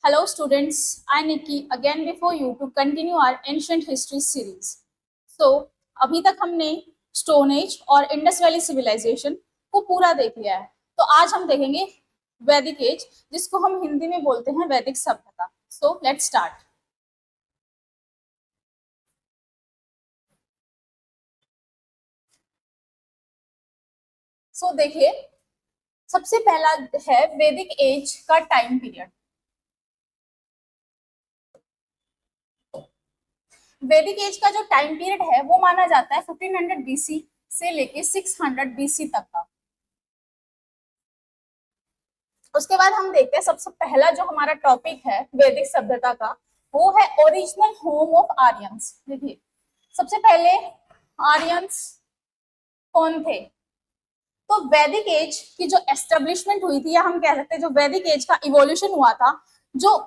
Hello students, I Nikki again before you to continue our ancient history series. So अभी तक हमने stone age और Indus valley civilisation को पूरा देख लिया है। तो आज हम देखेंगे वैदिक एज, जिसको हम हिंदी में बोलते हैं वैदिक सभ्यता। So let's start. सो देखिए, सबसे पहला है वैदिक एज का टाइम पीरियड। वैदिक एज का जो टाइम पीरियड है वो माना जाता है 1500 बीसी से लेके 600 बीसी तक का। उसके बाद हम देखते हैं सबसे पहला जो हमारा टॉपिक है वैदिक सभ्यता का, वो है ओरिजिनल होम ऑफ आर्यंस। देखिए, सबसे पहले आर्यंस कौन थे? तो वैदिक एज की जो एस्टेब्लिशमेंट हुई थी, या हम कह सकते हैं जो वैदिक एज का इवोल्यूशन हुआ था, जो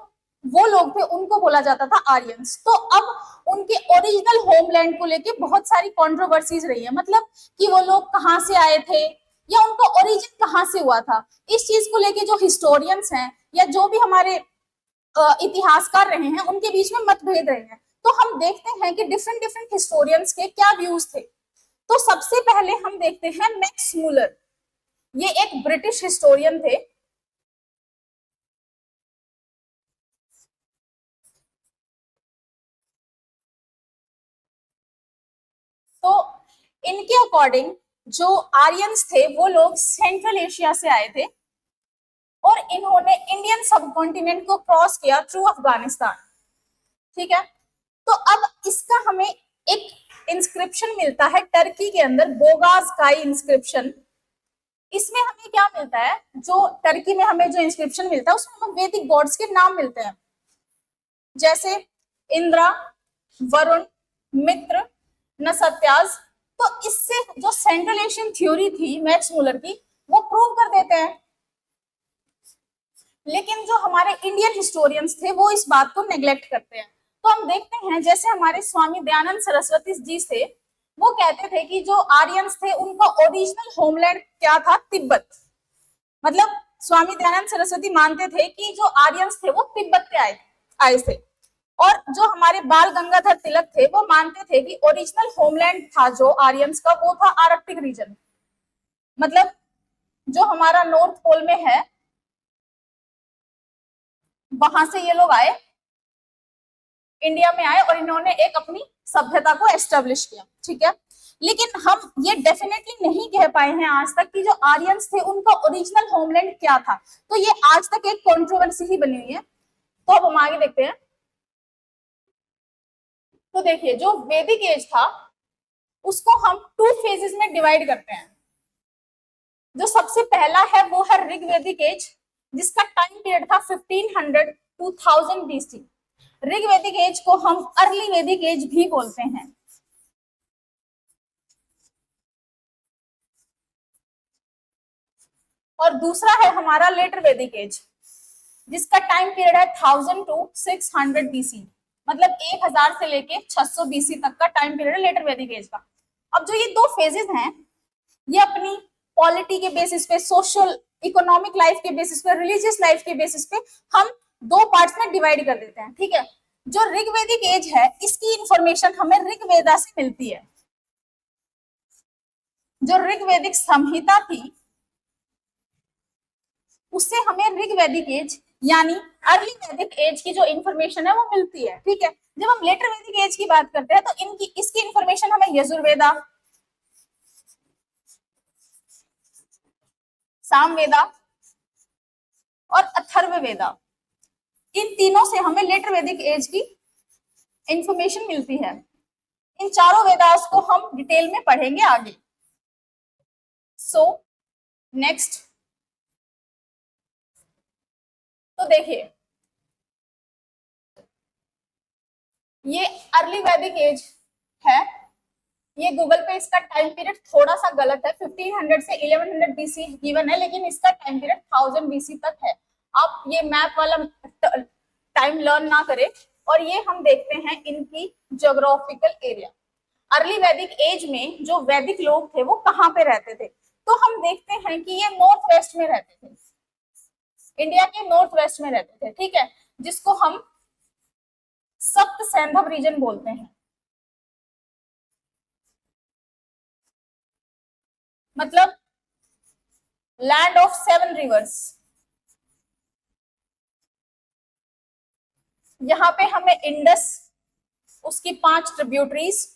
वो लोग थे उनको बोला जाता था आर्यंस। तो अब उनके ओरिजिनल होमलैंड को लेके बहुत सारी कंट्रोवर्सीज रही है, मतलब कि वो लोग कहाँ से आए थे या उनका ओरिजिन कहाँ से हुआ था। इस चीज को लेके जो हिस्टोरियंस हैं या जो भी हमारे इतिहासकार रहे हैं, उनके बीच में मतभेद रहे हैं। तो हम देखते हैं कि डिफरेंट डिफरेंट हिस्टोरियंस के क्या व्यूज थे। तो सबसे पहले हम देखते हैं मैक्स मूलर। ये एक ब्रिटिश हिस्टोरियन थे। तो इनके अकॉर्डिंग जो आर्यंस थे वो लोग सेंट्रल एशिया से आए थे और इन्होंने इंडियन सबकॉन्टिनेंट को क्रॉस किया थ्रू अफगानिस्तान। ठीक है, तो अब इसका हमें एक इंस्क्रिप्शन मिलता है टर्की के अंदर, बोगाज काई इंस्क्रिप्शन। इसमें हमें क्या मिलता है, जो टर्की में हमें जो इंस्क्रिप्शन मिलता है उसमें हमें वैदिक गॉड्स के नाम मिलते हैं, जैसे इंद्रा, वरुण, मित्र, नसत्याज। तो इससे जो सेंट्रल एशियन थ्योरी थी मैक्स मूलर की, वो प्रूव कर देते हैं। लेकिन जो हमारे इंडियन हिस्टोरियंस थे वो इस बात को नेग्लेक्ट करते हैं। तो हम देखते हैं जैसे हमारे स्वामी दयानंद सरस्वती जी थे, वो कहते थे कि जो आर्यंस थे उनका ओरिजिनल होमलैंड क्या था, तिब्बत। मतलब स्वामी दयानंद सरस्वती मानते थे कि जो आर्यंस थे वो तिब्बत से आए थे। और जो हमारे बाल गंगाधर तिलक थे वो मानते थे कि ओरिजिनल होमलैंड था जो आर्यंस का, वो था आर्कटिक रीजन। मतलब जो हमारा नॉर्थ पोल में है वहां से ये लोग आए, इंडिया में आए और इन्होंने एक अपनी सभ्यता को एस्टेब्लिश किया। ठीक है, लेकिन हम ये डेफिनेटली नहीं कह पाए हैं आज तक कि जो आर्यंस थे उनका ओरिजिनल होमलैंड क्या था। तो ये आज तक एक कंट्रोवर्सी ही बनी हुई है। तो अब हम आगे देखते हैं। तो देखिए, जो वैदिक एज था उसको हम 2 फेजेस में डिवाइड करते हैं। जो सबसे पहला है वो है ऋग्वैदिक एज, जिसका टाइम पीरियड था 1500 टू 1000 बीसी। ऋग्वैदिक एज को हम अर्ली वैदिक एज भी बोलते हैं। और दूसरा है हमारा लेटर वैदिक एज, जिसका टाइम पीरियड है 1000 टू 600 बीसी। मतलब 1000 से लेके 600 बीसी तक का टाइम पीरियड है लेटर वैदिक एज का। अब जो ये 2 फेजेस हैं, ये अपनी पॉलिटी के बेसिस पे, सोशल इकोनॉमिक लाइफ के बेसिस पे, रिलीजियस लाइफ के बेसिस पे हम 2 पार्ट्स में डिवाइड कर देते हैं। ठीक है, जो ऋग्वैदिक एज है इसकी इंफॉर्मेशन हमें ऋग्वेदा से मिलती है। जो ऋग्वैदिक संहिता थी उससे हमें ऋग्वैदिक एज यानी अर्ली वैदिक एज की जो इंफॉर्मेशन है वो मिलती है। ठीक है, जब हम लेटर वैदिक एज की बात करते हैं तो इसकी इंफॉर्मेशन हमें यजुर्वेदा, सामवेदा और अथर्ववेदा, इन तीनों से हमें लेटर वैदिक एज की इंफॉर्मेशन मिलती है। इन चारों वेदास को हम डिटेल में पढ़ेंगे आगे। सो नेक्स्ट, तो देखिए ये अर्ली वैदिक एज है। ये गूगल पे इसका टाइम पीरियड थोड़ा सा गलत है, 1500 से 1100 बीसी गिवन है, लेकिन इसका टाइम पीरियड 1000 बीसी तक है। आप ये मैप वाला टाइम लर्न ना करें। और ये हम देखते हैं इनकी ज्योग्राफिकल एरिया। अर्ली वैदिक एज में जो वैदिक लोग थे वो कहाँ पे रहते थे, तो हम देखते हैं कि ये नॉर्थ वेस्ट में रहते थे, इंडिया के नॉर्थ वेस्ट में रहते थे। ठीक है, जिसको हम सप्त सैंधव रीजन बोलते हैं। मतलब लैंड ऑफ 7 रिवर्स। यहाँ पे हमें इंडस, उसकी 5 ट्रिब्यूटरीज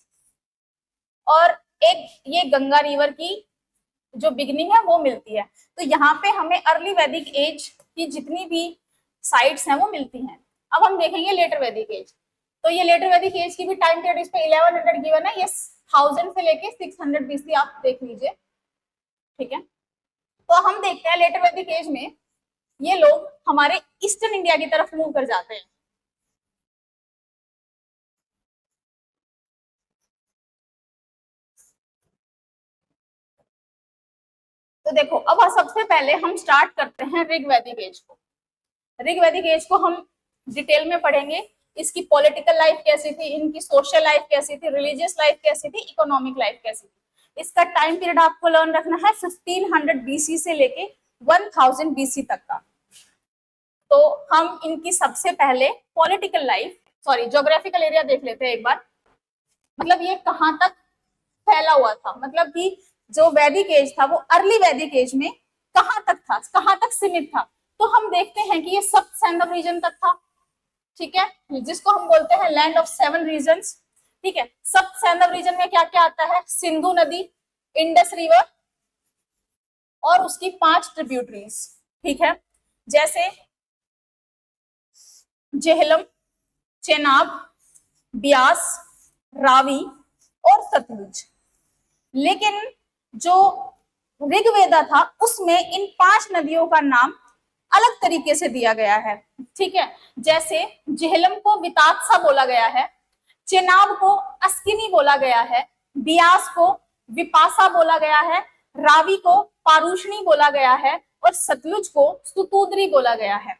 और एक ये गंगा रिवर की जो बिगनिंग है वो मिलती है। तो यहाँ पे हमें अर्ली वैदिक एज की जितनी भी साइट्स हैं वो मिलती हैं। अब हम देखेंगे लेटर वैदिक एज। तो ये लेटर वैदिक एज की भी टाइम पीरियड इस पे 1100 गिवन है। ये 1000 से लेके 600 बीसी आप देख लीजिए, ठीक है। तो हम देखते हैं लेटर वैदिक एज में ये लोग हमारे ईस्टर्न इंडिया की तरफ मूव कर जाते हैं। तो देखो अब सबसे पहले हम स्टार्ट करते हैं ऋग वैदिक एज को। ऋग वैदिक एज को हम डिटेल में पढ़ेंगे। इसकी पॉलिटिकल लाइफ कैसी थी, इनकी सोशल लाइफ कैसी थी, रिलीजियस लाइफ कैसी थी, इकोनॉमिक लाइफ कैसी थी। इसका टाइम पीरियड आपको लर्न रखना है 1500 बीसी से लेके 1000 बीसी तक का। तो हम इनकी सबसे पहले political life, sorry geographical area देख लेते हैं एक बार। मतलब ये कहां तक फैला हुआ था, मतलब कि जो वैदिक एज था वो अर्ली वैदिक एज में कहां तक था, कहां तक सीमित था। तो हम देखते हैं कि ये सप्त सैंधव रीजन तक था, ठीक है, जिसको हम बोलते हैं लैंड ऑफ 7 रीजन्स, ठीक है। सप्त सैंधव रीजन में क्या क्या आता है, सिंधु नदी, इंडस रिवर और उसकी 5 ट्रिब्यूटरीज, ठीक है, जैसे जेहलम, चेनाब, ब्यास, रावी और सतलुज। लेकिन जो ऋग्वेदा था उसमें इन 5 नदियों का नाम अलग तरीके से दिया गया है, ठीक है। जैसे जेहलम को वितात्सा बोला गया है, चेनाब को अस्किनी बोला गया है, ब्यास को विपासा बोला गया है, रावी को पारुषणी बोला गया है और सतलुज को सुतुद्री बोला गया है।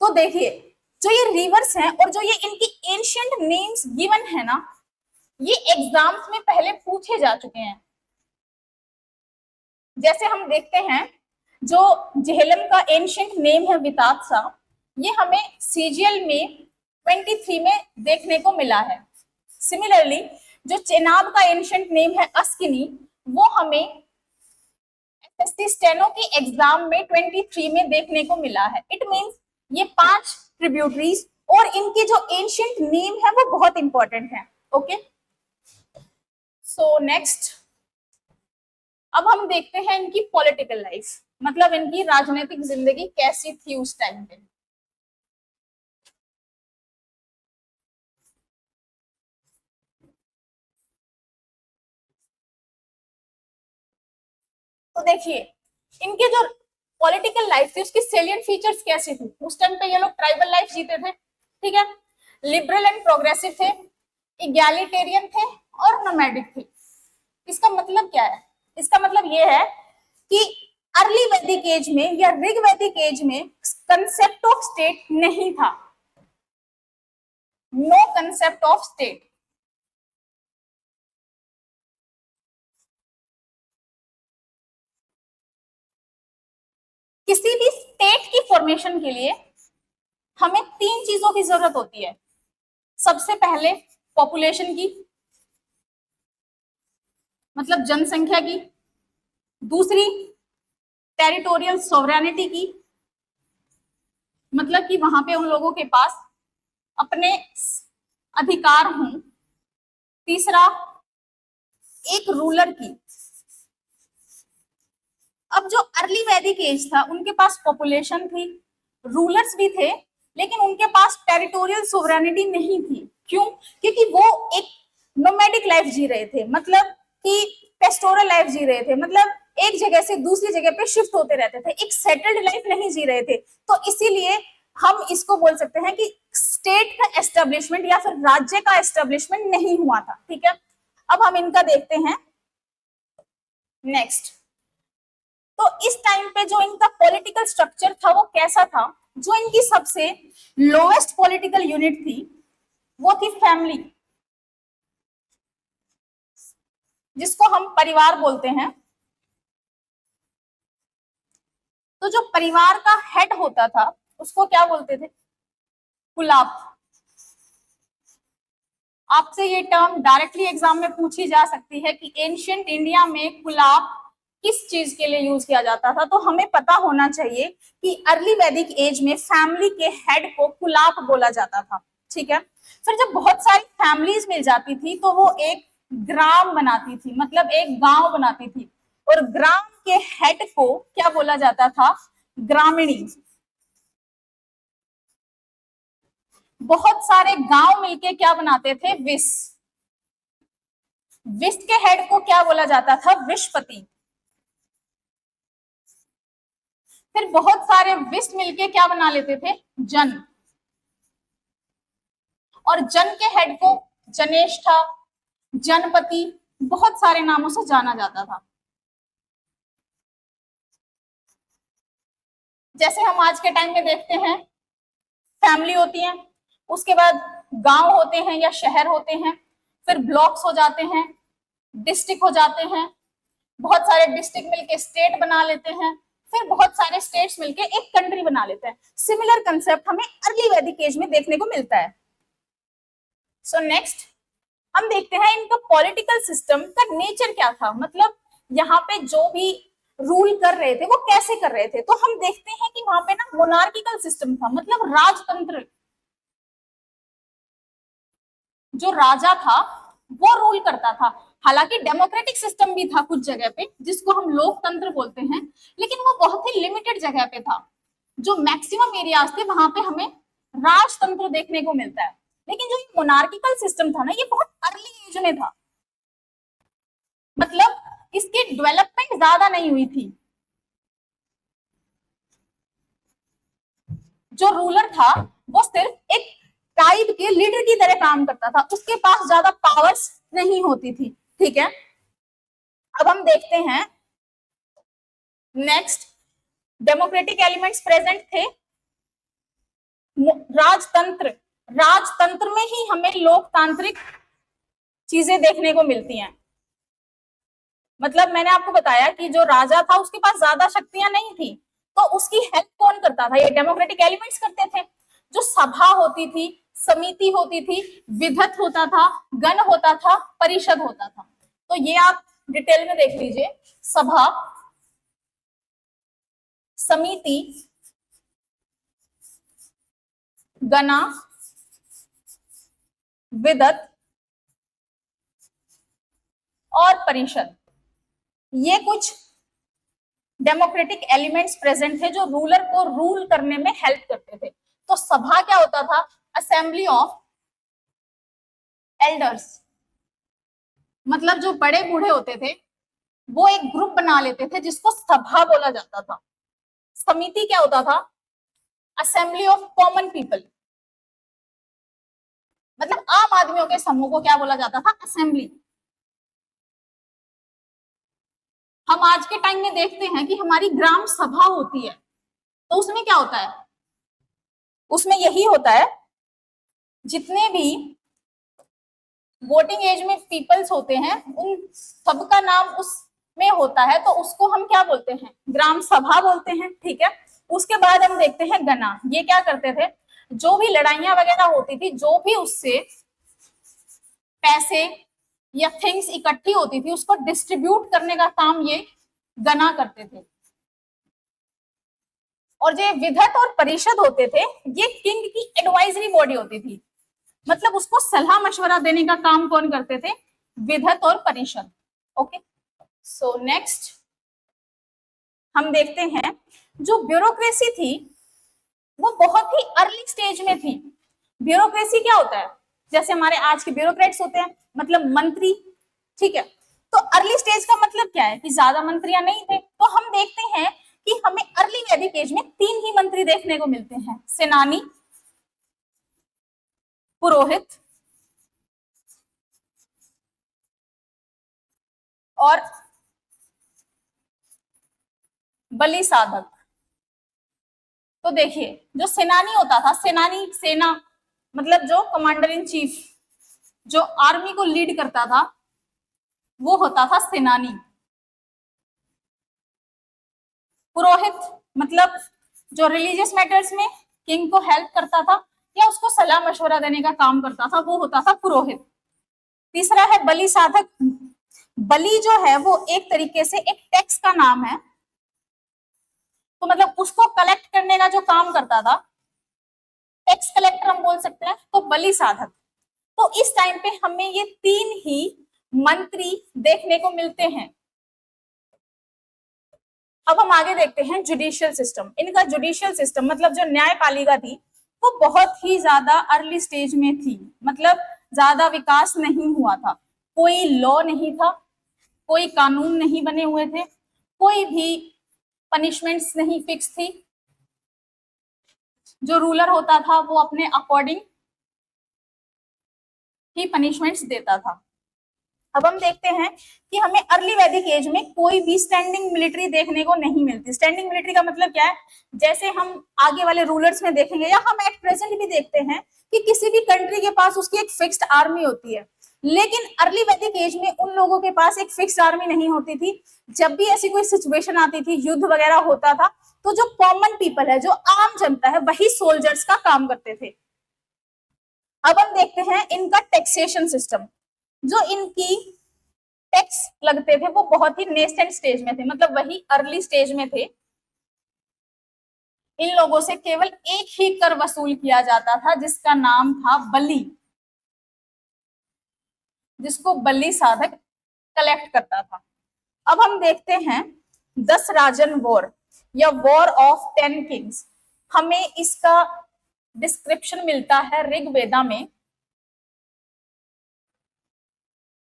तो देखिए जो ये रिवर्स हैं और जो ये इनकी एंशिएंट नेम्स गिवन है ना, ये एग्जाम्स में पहले पूछे जा चुके हैं। जैसे हम देखते हैं जो जेहलम का एंशिएंट नेम है वितात्सा, ये हमें सीजीएल में 23 में देखने को मिला है। सिमिलरली जो चेनाब का एंशिएंट नेम है अस्किनी, वो हमें एसएससी स्टेनो की एग्जाम में 23 में देखने को मिला है। इट मींस ये 5 ट्रिब्यूटरीज और इनके जो एंशिएंट नेम है वो बहुत इंपॉर्टेंट है। ओके, सो नेक्स्ट अब हम देखते हैं इनकी पॉलिटिकल लाइफ, मतलब इनकी राजनीतिक जिंदगी कैसी थी उस टाइम पे। तो देखिए इनके जो पॉलिटिकल लाइफ थी उसकी सेलिएंट फीचर्स कैसी थी। उस टाइम पे ये लोग ट्राइबल लाइफ जीते थे, ठीक है, लिबरल एंड प्रोग्रेसिव थे, इगैलिटेरियन थे और नोमैडिक थे। इसका मतलब क्या है, इसका मतलब ये है कि अर्ली वैदिक एज में या ऋग वैदिक एज में कंसेप्ट ऑफ स्टेट नहीं था, नो कंसेप्ट ऑफ स्टेट। किसी भी स्टेट की फॉर्मेशन के लिए हमें 3 चीजों की जरूरत होती है। सबसे पहले पॉपुलेशन की, मतलब जनसंख्या की, दूसरी टेरिटोरियल सोवरेनिटी की, मतलब कि वहां पे उन लोगों के पास अपने अधिकार हों, तीसरा एक रूलर की। अब जो अर्ली वैदिक एज था उनके पास पॉपुलेशन थी, रूलर्स भी थे, लेकिन उनके पास टेरिटोरियल सोवरेनिटी नहीं थी। क्यों? क्योंकि वो एक नोमैडिक लाइफ जी रहे थे, मतलब कि पेस्टोरल लाइफ जी रहे थे, मतलब एक जगह से दूसरी जगह पे शिफ्ट होते रहते थे, एक सेटल्ड लाइफ नहीं जी रहे थे। तो इसीलिए हम इसको बोल सकते हैं कि स्टेट का एस्टेब्लिशमेंट या फिर राज्य का एस्टेब्लिशमेंट नहीं हुआ था, ठीक है। अब हम इनका देखते हैं नेक्स्ट। तो इस टाइम पे जो इनका पॉलिटिकल स्ट्रक्चर था वो कैसा था, जो इनकी सबसे लोएस्ट पॉलिटिकल यूनिट थी वो थी फैमिली, जिसको हम परिवार बोलते हैं। तो जो परिवार का हेड होता था उसको क्या बोलते थे, कुलाप। आपसे ये टर्म डायरेक्टली एग्जाम में पूछी जा सकती है कि एंशियंट इंडिया में कुलाप किस चीज के लिए यूज किया जाता था। तो हमें पता होना चाहिए कि अर्ली वैदिक एज में फैमिली के हेड को कुलाप बोला जाता था। ठीक है, फिर जब बहुत सारी फैमिलीज मिल जाती थी तो वो एक ग्राम बनाती थी, मतलब एक गांव बनाती थी, और ग्राम के हेड को क्या बोला जाता था? ग्रामीणी। बहुत सारे गांव मिलके क्या बनाते थे? विस। विस के हेड को क्या बोला जाता था? विशपति। फिर बहुत सारे विस मिलके क्या बना लेते थे? जन। और जन के हेड को जनेष्ठा, जनपति, बहुत सारे नामों से जाना जाता था। जैसे हम आज के टाइम में देखते हैं, फैमिली होती है, उसके बाद गांव होते हैं या शहर होते हैं, फिर ब्लॉक्स हो जाते हैं, डिस्ट्रिक्ट हो जाते हैं, बहुत सारे डिस्ट्रिक्ट मिलके स्टेट बना लेते हैं, फिर बहुत सारे स्टेट्स मिलके एक कंट्री बना लेते हैं। सिमिलर कंसेप्ट हमें अर्ली वैदिक एज में देखने को मिलता है। सो नेक्स्ट हम देखते हैं इनका पॉलिटिकल सिस्टम का नेचर क्या था, मतलब यहाँ पे जो भी रूल कर रहे थे वो कैसे कर रहे थे। तो हम देखते हैं कि वहां पे ना मोनार्किकल सिस्टम था, मतलब राजतंत्र। जो राजा था वो रूल करता था। हालांकि डेमोक्रेटिक सिस्टम भी था कुछ जगह पे, जिसको हम लोकतंत्र बोलते हैं, लेकिन वो बहुत ही लिमिटेड जगह पे था। जो मैक्सिमम एरियाज थे वहां पे हमें राजतंत्र देखने को मिलता है। लेकिन जो मोनार्किकल सिस्टम था ना, ये बहुत अर्ली एज में था, मतलब इसकी डेवलपमेंट ज्यादा नहीं हुई थी। जो रूलर था वो सिर्फ एक ट्राइब के लीडर की तरह काम करता था, उसके पास ज्यादा पावर्स नहीं होती थी। ठीक है, अब हम देखते हैं नेक्स्ट, डेमोक्रेटिक एलिमेंट्स प्रेजेंट थे। राजतंत्र, राजतंत्र में ही हमें लोकतांत्रिक चीजें देखने को मिलती हैं। मतलब मैंने आपको बताया कि जो राजा था उसके पास ज्यादा शक्तियां नहीं थी, तो उसकी हेल्प कौन करता था? ये डेमोक्रेटिक एलिमेंट्स करते थे। जो सभा होती थी, समिति होती थी, विधत होता था, गण होता था, परिषद होता था। तो ये आप डिटेल में देख लीजिए, सभा, समिति, गणा, विदत और परिषद, ये कुछ डेमोक्रेटिक एलिमेंट्स प्रेजेंट थे जो रूलर को रूल करने में हेल्प करते थे। तो सभा क्या होता था? असेंबली ऑफ एल्डर्स, मतलब जो बड़े बूढ़े होते थे वो एक ग्रुप बना लेते थे जिसको सभा बोला जाता था। समिति क्या होता था? असेंबली ऑफ कॉमन पीपल, मतलब आम आदमियों के समूह को क्या बोला जाता था? असेंबली। हम आज के टाइम में देखते हैं कि हमारी ग्राम सभा होती है, तो उसमें क्या होता है? उसमें यही होता है, जितने भी वोटिंग एज में पीपल्स होते हैं उन सबका नाम उसमें होता है, तो उसको हम क्या बोलते हैं? ग्राम सभा बोलते हैं। ठीक है, उसके बाद हम देखते हैं गणा। ये क्या करते थे? जो भी लड़ाइयां वगैरह होती थी, जो भी उससे पैसे या थिंग्स इकट्ठी होती थी, उसको डिस्ट्रीब्यूट करने का काम ये गणा करते थे। और जो विधत और परिषद होते थे, ये किंग की एडवाइजरी बॉडी होती थी, मतलब उसको सलाह मशवरा देने का काम कौन करते थे? विधत और परिषद। ओके, सो नेक्स्ट हम देखते हैं जो ब्यूरोक्रेसी थी वो बहुत ही अर्ली स्टेज में थी। ब्यूरोक्रेसी क्या होता है? जैसे हमारे आज के ब्यूरोक्रेट्स होते हैं, मतलब मंत्री। ठीक है, तो अर्ली स्टेज का मतलब क्या है? कि ज्यादा मंत्रियां नहीं थे। तो हम देखते हैं कि हमें अर्ली वैदिक एज में 3 ही मंत्री देखने को मिलते हैं, सेनानी, पुरोहित और बलि साधक। तो देखिए, जो सेनानी होता था, सेनानी, सेना मतलब जो कमांडर इन चीफ, जो आर्मी को लीड करता था, वो होता था सेनानी। पुरोहित मतलब जो रिलीजियस मैटर्स में किंग को हेल्प करता था, या उसको सलाह मशवरा देने का काम करता था, वो होता था पुरोहित। तीसरा है बलि साधक। बलि जो है वो एक तरीके से एक टैक्स का नाम है, तो मतलब उसको कलेक्ट करने का जो काम करता था, टैक्स कलेक्टर हम बोल सकते हैं, तो बलि साधक। तो इस टाइम पे हमें ये तीन ही मंत्री देखने को मिलते हैं। अब हम आगे देखते हैं जुडिशियल सिस्टम। इनका जुडिशियल सिस्टम मतलब जो न्यायपालिका थी वो बहुत ही ज्यादा अर्ली स्टेज में थी, मतलब ज्यादा विकास नहीं हुआ था, कोई लॉ नहीं था, कोई कानून नहीं बने हुए थे, कोई भी पनिशमेंट्स नहीं फिक्स थी, जो रूलर होता था वो अपने अकॉर्डिंग ही पनिशमेंट्स देता था। अब हम देखते हैं कि हमें अर्ली वैदिक एज में कोई भी स्टैंडिंग मिलिट्री देखने को नहीं मिलती। स्टैंडिंग मिलिट्री का मतलब क्या है, जैसे हम आगे वाले रूलर्स में देखेंगे या हम एट प्रेजेंट भी देखते हैं कि किसी भी कंट्री के पास उसकी एक फिक्स्ड आर्मी होती है, लेकिन अर्ली वैदिक एज में उन लोगों के पास एक फिक्स्ड आर्मी नहीं होती थी। जब भी ऐसी कोई सिचुएशन आती थी, युद्ध वगैरह होता था, तो जो कॉमन पीपल है, जो आम जनता है, वही सोल्जर्स का काम करते थे। अब हम देखते हैं इनका टैक्सेशन सिस्टम। जो इनकी टैक्स लगते थे वो बहुत ही नेसेंट स्टेज में थे, मतलब वही अर्ली स्टेज में थे। इन लोगों से केवल एक ही कर वसूल किया जाता था, जिसका नाम था बलि, जिसको बलि साधक कलेक्ट करता था। अब हम देखते हैं 10 राजन वॉर या वॉर ऑफ 10 किंग्स। हमें इसका डिस्क्रिप्शन मिलता है ऋग्वेदा में,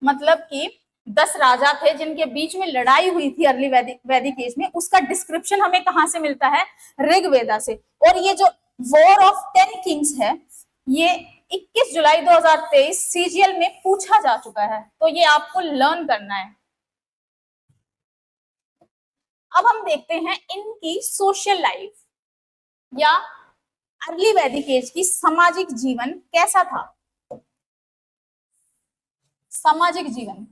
मतलब कि 10 राजा थे जिनके बीच में लड़ाई हुई थी अर्ली वैदिक एज में, उसका डिस्क्रिप्शन हमें कहां से मिलता है, ऋग्वेदा से। और ये जो वॉर ऑफ 10 किंग्स है, ये 21 जुलाई 2023 सीजीएल में पूछा जा चुका है, तो ये आपको लर्न करना है। अब हम देखते हैं इनकी सोशल लाइफ या अर्ली वैदिक एज की सामाजिक जीवन कैसा था। सामाजिक जीवन,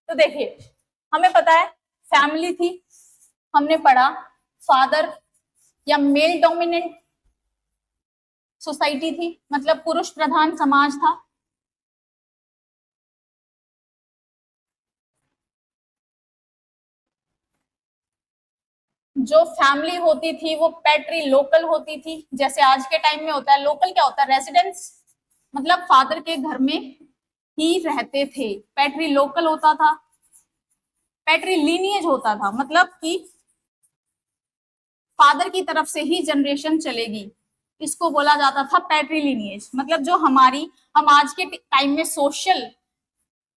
तो देखिए हमें पता है फैमिली थी, हमने पढ़ा फादर या मेल डोमिनेंट सोसाइटी थी, मतलब पुरुष प्रधान समाज था। जो फैमिली होती थी वो पैट्री लोकल होती थी, जैसे आज के टाइम में होता है। लोकल क्या होता है, रेसिडेंस, मतलब फादर के घर में ही रहते थे। पैट्री लोकल होता था, पैट्री लीनिएज होता था, मतलब कि फादर की तरफ से ही जनरेशन चलेगी, इसको बोला जाता था पैट्री लीनिएज। मतलब जो हम आज के टाइम में सोशल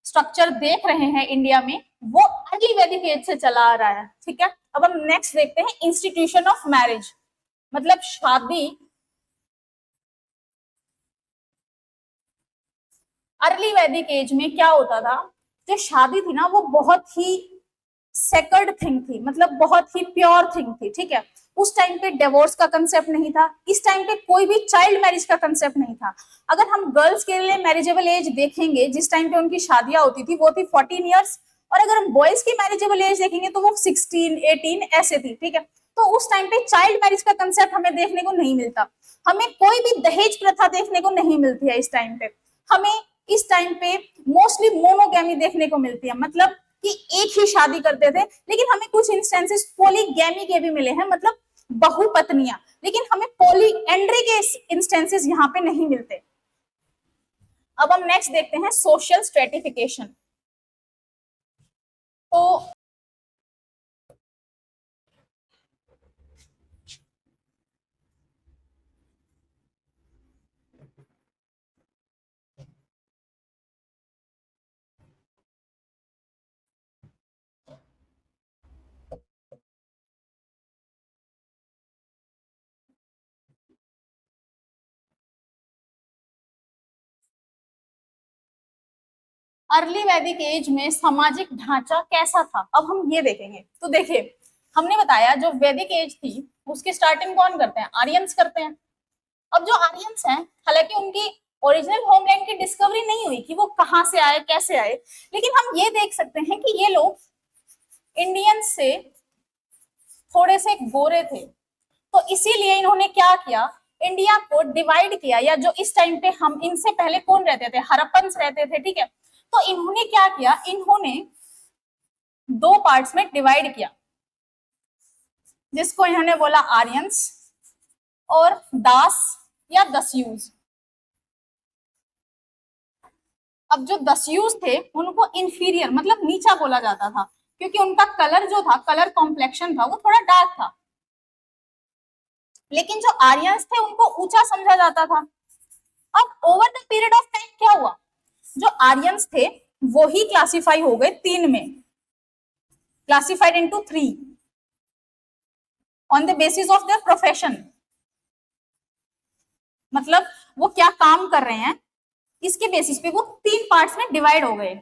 स्ट्रक्चर देख रहे हैं इंडिया में, वो अर्ली वैदिक एज से चला आ रहा है। ठीक है, अब हम नेक्स्ट देखते हैं इंस्टीट्यूशन ऑफ मैरिज, मतलब शादी। अर्ली वैदिक एज में क्या होता था, जो शादी थी ना वो बहुत ही सेक्रेड थिंग थी, मतलब बहुत ही प्योर थिंग थी। ठीक है, उस टाइम पे डिवोर्स का कंसेप्ट नहीं था, इस टाइम पे कोई भी चाइल्ड मैरिज का कंसेप्ट नहीं था। अगर हम गर्ल्स के लिए मैरिजेबल एज देखेंगे, जिस टाइम पे उनकी शादियां होती थी वो थी 14 ईयर्स, और अगर हम बॉयज की मैरिजेबल एज देखेंगे तो वो 16 18 ऐसे थी। ठीक है, तो उस टाइम पे चाइल्ड मैरिज का कंसेप्ट हमें देखने को नहीं मिलता, हमें कोई भी दहेज प्रथा देखने को नहीं मिलती है इस टाइम पे। हमें इस टाइम पे मोस्टली मोनोगैमी देखने को मिलती है, मतलब कि एक ही शादी करते थे। लेकिन हमें कुछ इंस्टेंसेस पॉलीगैमी के भी मिले हैं, मतलब बहुपत्नियां, लेकिन हमें पॉलीएंड्री के इंस्टेंसेस यहाँ पे नहीं मिलते। अब हम नेक्स्ट देखते हैं सोशल स्ट्रेटिफिकेशन। तो अर्ली वैदिक एज में सामाजिक ढांचा कैसा था, अब हम ये देखेंगे। तो देखिए हमने बताया जो वैदिक एज थी उसकी स्टार्टिंग कौन करते हैं, आर्यंस करते हैं। अब जो आर्यंस हैं, हालांकि उनकी ओरिजिनल होमलैंड की डिस्कवरी नहीं हुई कि वो कहां से आए कैसे आए, लेकिन हम ये देख सकते हैं कि ये लोग इंडियन से थोड़े से गोरे थे, तो इसीलिए इन्होंने क्या किया, इंडिया को डिवाइड किया। या जो इस टाइम पे हम, इनसे पहले कौन रहते थे, हड़प्पन्स रहते थे, ठीक है। तो इन्होंने क्या किया, इन्होंने दो पार्ट्स में डिवाइड किया, जिसको इन्होंने बोला आर्यंस और दास या दस्यूज। अब जो दस्यूज थे उनको इंफीरियर मतलब नीचा बोला जाता था, क्योंकि उनका कलर जो था, कलर कॉम्प्लेक्शन था, वो थोड़ा डार्क था। लेकिन जो आर्यंस थे उनको ऊंचा समझा जाता था। अब over the period of time क्या हुआ, जो आर्यंस थे वो ही क्लासिफाई हो गए तीन में, classified into three on the basis of their profession. मतलब वो क्या काम कर रहे हैं, इसके बेसिस पे वो तीन पार्ट्स में डिवाइड हो गए।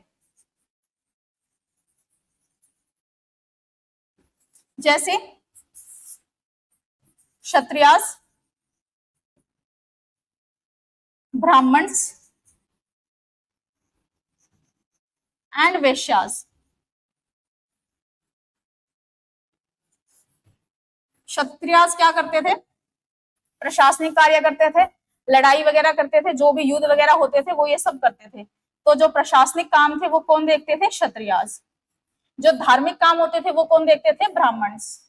जैसे क्षत्रियास, ब्राह्मण्स एंड वैश्यास। क्षत्रियास क्या करते थे, प्रशासनिक कार्य करते थे, लड़ाई वगैरह करते थे, जो भी युद्ध वगैरह होते थे वो ये सब करते थे। तो जो प्रशासनिक काम थे वो कौन देखते थे, क्षत्रियास। जो धार्मिक काम होते थे वो कौन देखते थे, ब्राह्मण्स।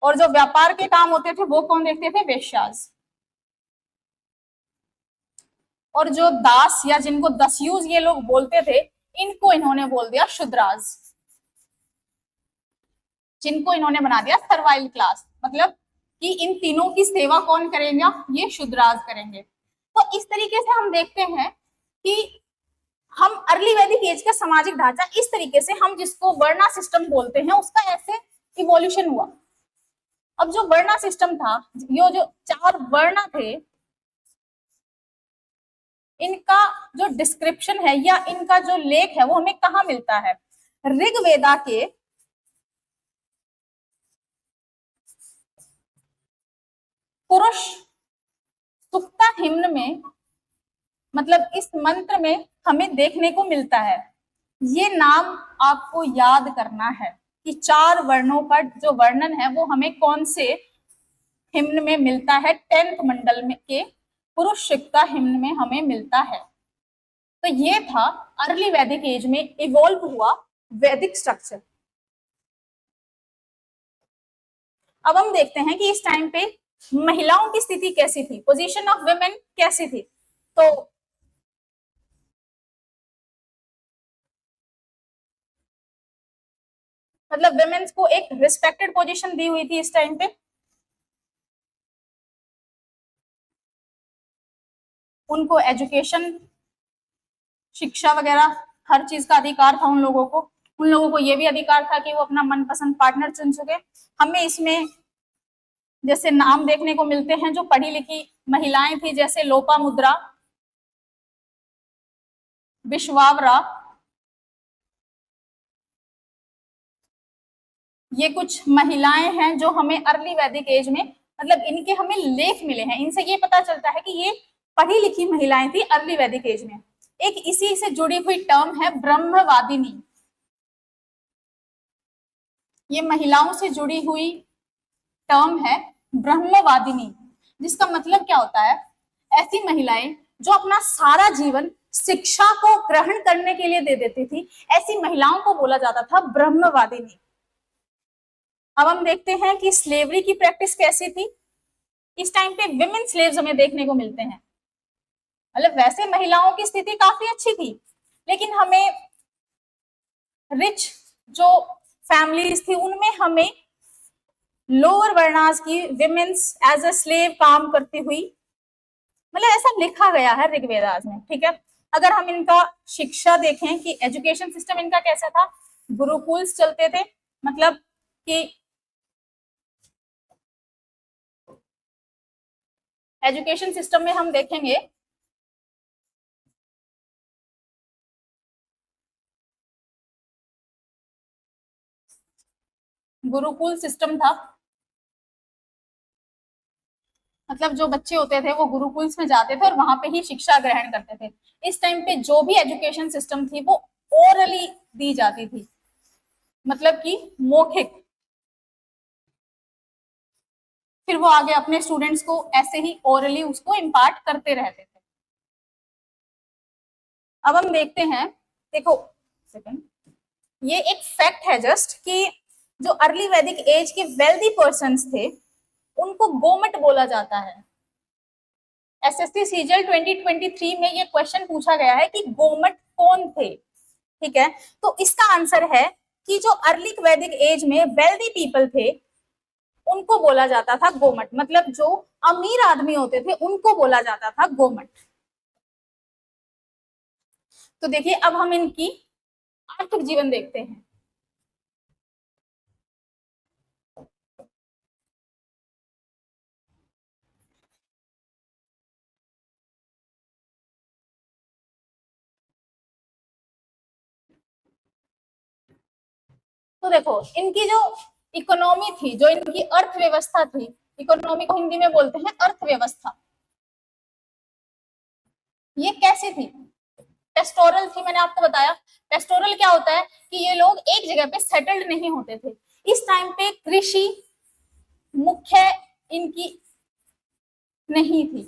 और जो व्यापार के काम होते थे वो कौन देखते थे, वैश्यास। और जो दास या जिनको दस्यूज ये लोग बोलते थे, इनको इन्होंने बोल दिया शूद्रास, जिनको इन्होंने बना दिया सर्वाइल क्लास। मतलब कि इन तीनों की सेवा कौन करेंगे, ये शूद्रास करेंगे। तो इस तरीके से हम देखते हैं कि हम अर्ली वैदिक एज का सामाजिक ढांचा इस तरीके से, हम जिसको वर्णा सिस्टम बोलते हैं, उसका ऐसे इवोल्यूशन हुआ। अब जो वर्णा सिस्टम था, ये जो चार वर्ण थे, इनका जो डिस्क्रिप्शन है या इनका जो लेख है वो हमें कहाँ मिलता है, ऋग्वेदा के पुरुष सुक्ता हिम्न में, मतलब इस मंत्र में हमें देखने को मिलता है। ये नाम आपको याद करना है कि चार वर्णों का जो वर्णन है वो हमें कौन से हिम्न में मिलता है, 10th मंडल में के पुरुष सुक्ता हिम्न में हमें मिलता है। तो ये था अर्ली वैदिक एज में इवॉल्व हुआ वैदिक स्ट्रक्चर। अब हम देखते हैं कि इस टाइम पे महिलाओं की स्थिति कैसी थी, पोजीशन ऑफ वुमेन कैसी थी। तो मतलब वुमेन्स को एक रिस्पेक्टेड पोजीशन दी हुई थी इस टाइम पे। उनको एजुकेशन, शिक्षा वगैरह हर चीज का अधिकार था उन लोगों को। उन लोगों को ये भी अधिकार था कि वो अपना मनपसंद पार्टनर चुन सके। हमें इसमें जैसे नाम देखने को मिलते हैं जो पढ़ी लिखी महिलाएं थी, जैसे लोपामुद्रा, विश्वावरा, ये कुछ महिलाएं हैं जो हमें अर्ली वैदिक एज में, मतलब इनके हमें लेख मिले हैं। इनसे ये पता चलता है कि ये पढ़ी लिखी महिलाएं थी अर्ली वैदिक एज में। एक इसी से जुड़ी हुई टर्म है ब्रह्मवादिनी। ये महिलाओं से जुड़ी हुई टर्म है ब्रह्मवादिनी, जिसका मतलब क्या होता है, ऐसी महिलाएं जो अपना सारा जीवन शिक्षा को ग्रहण करने के लिए दे देती थी, ऐसी महिलाओं को बोला जाता था ब्रह्मवादिनी। अब हम देखते हैं कि स्लेवरी की प्रैक्टिस कैसी थी। इस टाइम पे विमेन स्लेव्स हमें देखने को मिलते हैं। मतलब वैसे महिलाओं की स्थिति काफी अच्छी थी, लेकिन हमें रिच जो फैमिलीज थी उनमें हमें लोअर वर्णास की विमेन्स एज अ स्लेव काम करती हुई, मतलब ऐसा लिखा गया है ऋग्वेदास में, ठीक है। अगर हम इनका शिक्षा देखें कि एजुकेशन सिस्टम इनका कैसा था, गुरुकुल्स चलते थे, मतलब कि एजुकेशन सिस्टम में हम देखेंगे गुरुकुल सिस्टम था। मतलब जो बच्चे होते थे वो गुरुकुल्स में जाते थे और वहां पे ही शिक्षा ग्रहण करते थे। इस टाइम पे जो भी एजुकेशन सिस्टम थी वो ओरली दी जाती थी, मतलब कि मौखिक। फिर वो आगे अपने स्टूडेंट्स को ऐसे ही ओरली उसको इम्पार्ट करते रहते थे। अब हम देखते हैं, देखो सेकंड, ये एक फैक्ट है जस्ट कि जो अर्ली वैदिक एज के वेल्दी पर्सन्स थे उनको गोमट बोला जाता है। एसएससी सीजीएल 2023 में ये क्वेश्चन पूछा गया है कि गोमट कौन थे, ठीक है। तो इसका आंसर है कि जो अर्ली वैदिक एज में वेल्दी पीपल थे उनको बोला जाता था गोमट, मतलब जो अमीर आदमी होते थे उनको बोला जाता था गोमट। तो देखिए अब हम इनकी आर्थिक जीवन देखते हैं। तो देखो इनकी जो इकोनॉमी थी, जो इनकी अर्थव्यवस्था थी, इकोनॉमी को हिंदी में बोलते हैं अर्थव्यवस्था, ये कैसी थी? पेस्टोरल थी। मैंने आपको बताया पेस्टोरल क्या होता है कि ये लोग एक जगह पे सेटल्ड नहीं होते थे। इस टाइम पे कृषि मुख्य इनकी नहीं थी,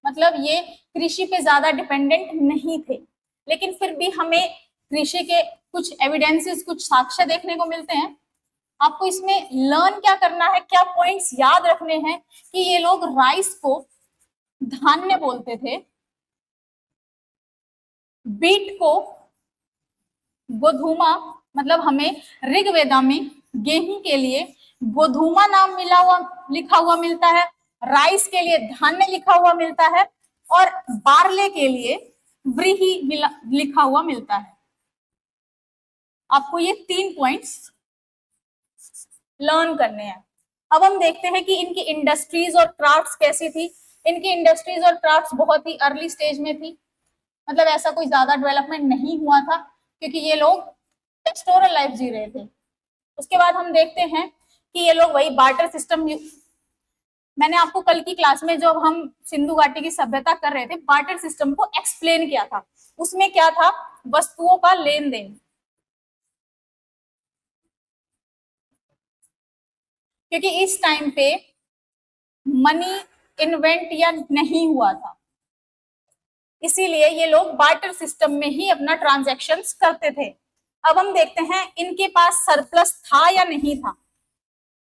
मतलब ये कृषि पे ज्यादा डिपेंडेंट नहीं थे, लेकिन फिर भी हमें कृषि के कुछ एविडेंसेस, कुछ साक्ष्य देखने को मिलते हैं। आपको इसमें लर्न क्या करना है, क्या पॉइंट्स याद रखने हैं कि ये लोग राइस को धान्य बोलते थे, बीट को गोधूमा, मतलब हमें ऋग्वेदा में गेहूं के लिए गोधूमा नाम लिखा हुआ मिलता है, राइस के लिए धान्य लिखा हुआ मिलता है, और बार्ले के लिए व्रीहि लिखा हुआ मिलता है। आपको ये 3 पॉइंट्स लर्न करने हैं। अब हम देखते हैं कि इनकी इंडस्ट्रीज और क्राफ्ट्स कैसी थी। इनकी इंडस्ट्रीज और क्राफ्ट्स बहुत ही अर्ली स्टेज में थी, मतलब ऐसा कोई ज्यादा डेवलपमेंट नहीं हुआ था क्योंकि ये लोग पेस्टोरल लाइफ जी रहे थे। उसके बाद हम देखते हैं कि ये लोग वही बार्टर सिस्टम, मैंने आपको कल की क्लास में जब हम सिंधु घाटी की सभ्यता कर रहे थे बार्टर सिस्टम को एक्सप्लेन किया था। उसमें क्या था, वस्तुओं का लेन देन, क्योंकि इस टाइम पे मनी इन्वेंट या नहीं हुआ था, इसीलिए ये लोग बार्टर सिस्टम में ही अपना ट्रांजैक्शंस करते थे। अब हम देखते हैं इनके पास सरप्लस था या नहीं था,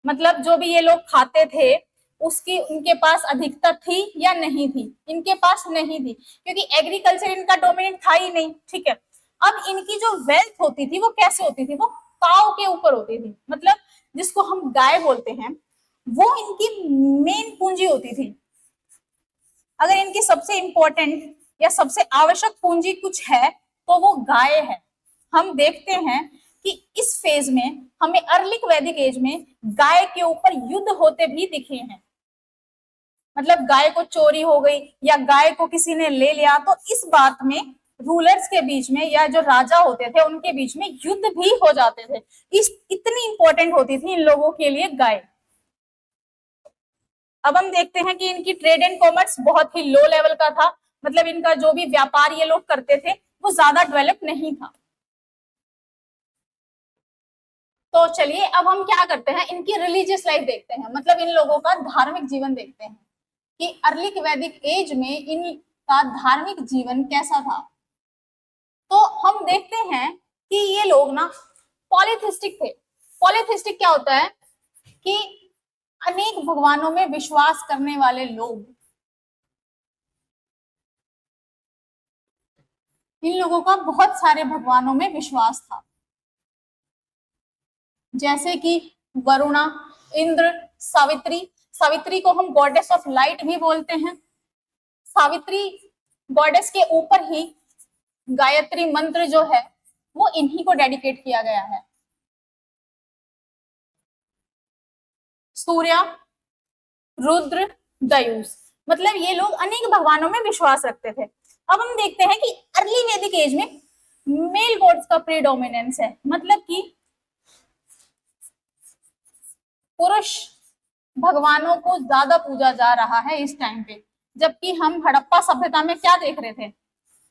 मतलब जो भी ये लोग खाते थे उसकी उनके पास अधिकता थी या नहीं थी। इनके पास नहीं थी क्योंकि एग्रीकल्चर इनका डोमिनेंट था ही नहीं, ठीक है। अब इनकी जो वेल्थ होती थी वो कैसे होती थी, वो काव के ऊपर होती थी, मतलब जिसको हम गाय बोलते हैं, वो इनकी मेन पूंजी होती थी। अगर इनकी सबसे इंपॉर्टेंट या सबसे आवश्यक पूंजी कुछ है तो वो गाय है। हम देखते हैं कि इस फेज में हमें अर्ली वैदिक एज में गाय के ऊपर युद्ध होते भी दिखे हैं, मतलब गाय को चोरी हो गई या गाय को किसी ने ले लिया तो इस बात में रूलर्स के बीच में या जो राजा होते थे उनके बीच में युद्ध भी हो जाते थे। इस इतनी इंपॉर्टेंट होती थी इन लोगों के लिए गाय। अब हम देखते हैं कि इनकी ट्रेड एंड कॉमर्स बहुत ही लो लेवल का था, मतलब इनका जो भी व्यापार ये लोग करते थे वो ज्यादा डेवलप नहीं था। तो चलिए अब हम क्या करते हैं, इनकी रिलीजियस लाइफ देखते हैं, मतलब इन लोगों का धार्मिक जीवन देखते हैं कि अर्ली वैदिक एज में इनका धार्मिक जीवन कैसा था। तो हम देखते हैं कि ये लोग ना पॉलीथिस्टिक थे। पॉलीथिस्टिक क्या होता है कि अनेक भगवानों में विश्वास करने वाले लोग, इन लोगों का बहुत सारे भगवानों में विश्वास था, जैसे कि वरुणा, इंद्र, सावित्री। सावित्री को हम गॉडेस ऑफ लाइट भी बोलते हैं। सावित्री गॉडेस के ऊपर ही गायत्री मंत्र जो है वो इन्हीं को डेडिकेट किया गया है। सूर्या, रुद्र, दयूस, मतलब ये लोग अनेक भगवानों में विश्वास रखते थे। अब हम देखते हैं कि अर्ली वैदिक एज में मेल गॉड्स का प्रीडोमिनेंस है, मतलब कि पुरुष भगवानों को ज्यादा पूजा जा रहा है इस टाइम पे, जबकि हम हड़प्पा सभ्यता में क्या देख रहे थे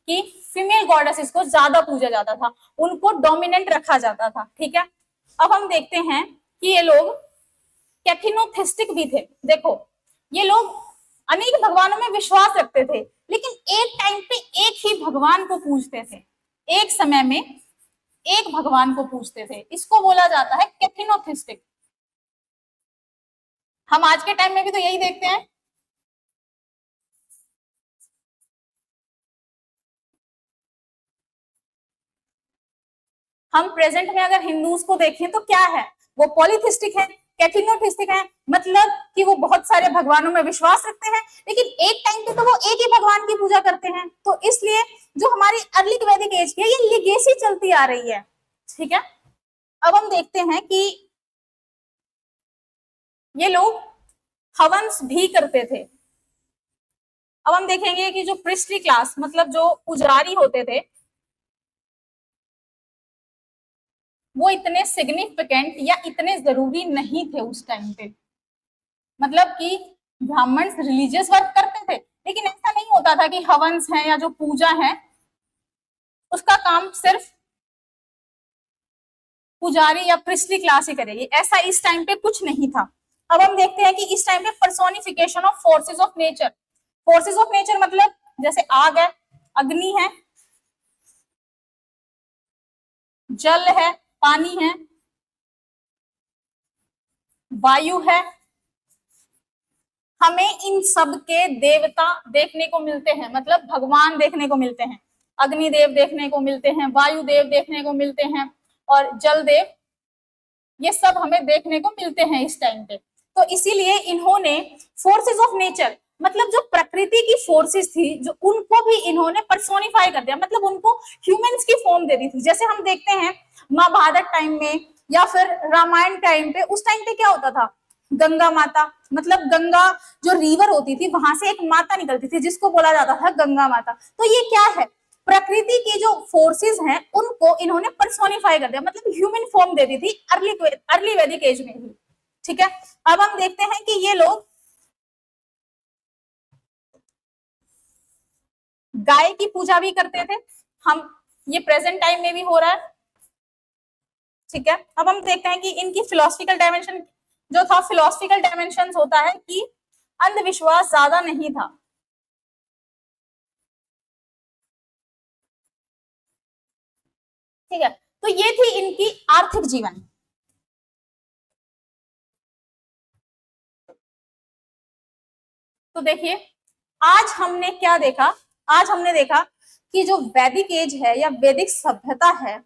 कि फीमेल गॉडेसेस को ज्यादा पूजा जाता था, उनको डोमिनेंट रखा जाता था। ठीक है, अब हम देखते हैं कि ये लोग कैथिनोथिस्टिक भी थे। देखो, ये लोग अनेक भगवानों में विश्वास रखते थे, लेकिन एक टाइम पे एक ही भगवान को पूजते थे, एक समय में एक भगवान को पूजते थे। इसको बोला जाता है कैथिनोथिस्टिक। हम आज के टाइम में भी तो यही देखते हैं। हम प्रेजेंट में अगर हिंदूज को देखें तो क्या है, वो पॉलीथिस्टिक है, कैथिनोथिस्टिक है, मतलब कि वो बहुत सारे भगवानों में विश्वास रखते हैं, लेकिन एक टाइम पे तो वो एक ही भगवान की पूजा करते हैं। तो इसलिए जो हमारी अर्ली वैदिक एज की है, ये लिगेसी चलती आ रही है। ठीक है, अब हम देखते हैं कि ये लोग हवंस भी करते थे। अब हम देखेंगे कि जो प्रिस्टली क्लास, मतलब जो पुजारी होते थे, वो इतने सिग्निफिकेंट या इतने जरूरी नहीं थे उस टाइम पे। मतलब कि ब्राह्मण रिलीजियस वर्क करते थे, लेकिन ऐसा नहीं होता था कि हवंस है या जो पूजा है उसका काम सिर्फ पुजारी या प्रिस्टली क्लास ही करेगी, ऐसा इस टाइम पे कुछ नहीं था। अब हम देखते हैं कि इस टाइम पे personification of forces of nature. Forces of nature मतलब जैसे आग है, अग्नि है, जल है, पानी है, वायु है, हमें इन सब के देवता देखने को मिलते हैं, मतलब भगवान देखने को मिलते हैं। अग्निदेव देखने को मिलते हैं, वायु देव देखने को मिलते हैं, और जल देव, ये सब हमें देखने को मिलते हैं इस टाइम पे। तो इसीलिए इन्होंने फोर्सेस ऑफ नेचर, मतलब जो प्रकृति की फोर्सेस थी, जो उनको भी इन्होंने पर्सोनिफाई कर दिया, मतलब उनको ह्यूमंस की फॉर्म दे दी थी। जैसे हम देखते हैं महाभारत टाइम में या फिर रामायण टाइम पे, उस टाइम पे क्या होता था, गंगा माता, मतलब गंगा जो रिवर होती थी, वहां से एक माता निकलती थी जिसको बोला जाता था गंगा माता। तो ये क्या है, प्रकृति की जो फोर्सेस हैं उनको इन्होंने पर्सोनिफाई कर दिया, मतलब ह्यूमन फॉर्म दे दी थी अर्ली वैदिक एज में ही। ठीक है, अब हम देखते हैं कि ये लोग गाय की पूजा भी करते थे। हम ये प्रेजेंट टाइम में भी हो रहा है। ठीक है, अब हम देखते हैं कि इनकी फिलोसफिकल डायमेंशन जो था, फिलोसफिकल डायमेंशन होता है कि अंधविश्वास ज्यादा नहीं था। ठीक है, तो ये थी इनकी आर्थिक जीवन। तो देखिए, आज हमने क्या देखा, आज हमने देखा कि जो वैदिक एज है या वैदिक सभ्यता है,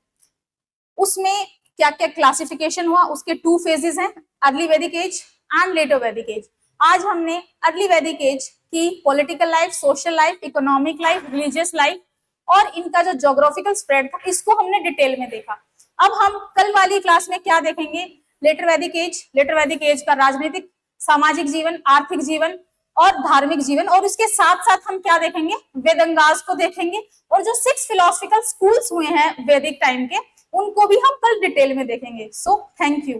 उसमें क्या क्या क्लासिफिकेशन हुआ, उसके 2 फेजेस हैं, अर्ली वैदिक एज एंड लेटर वैदिक एज। आज हमने अर्ली वैदिक एज की political life, social life, economic life, religious life और इनका जो ज्योग्राफिकल स्प्रेड था, इसको हमने डिटेल में देखा। अब हम कल वाली क्लास में क्या देखेंगे, लेटर वैदिक एज, लेटर वैदिक एज का राजनीतिक, सामाजिक जीवन, आर्थिक जीवन और धार्मिक जीवन, और इसके साथ साथ हम क्या देखेंगे, वेदंगास को देखेंगे, और जो 6 फिलोसफिकल स्कूल्स हुए हैं वैदिक टाइम के, उनको भी हम कल डिटेल में देखेंगे। So thank you.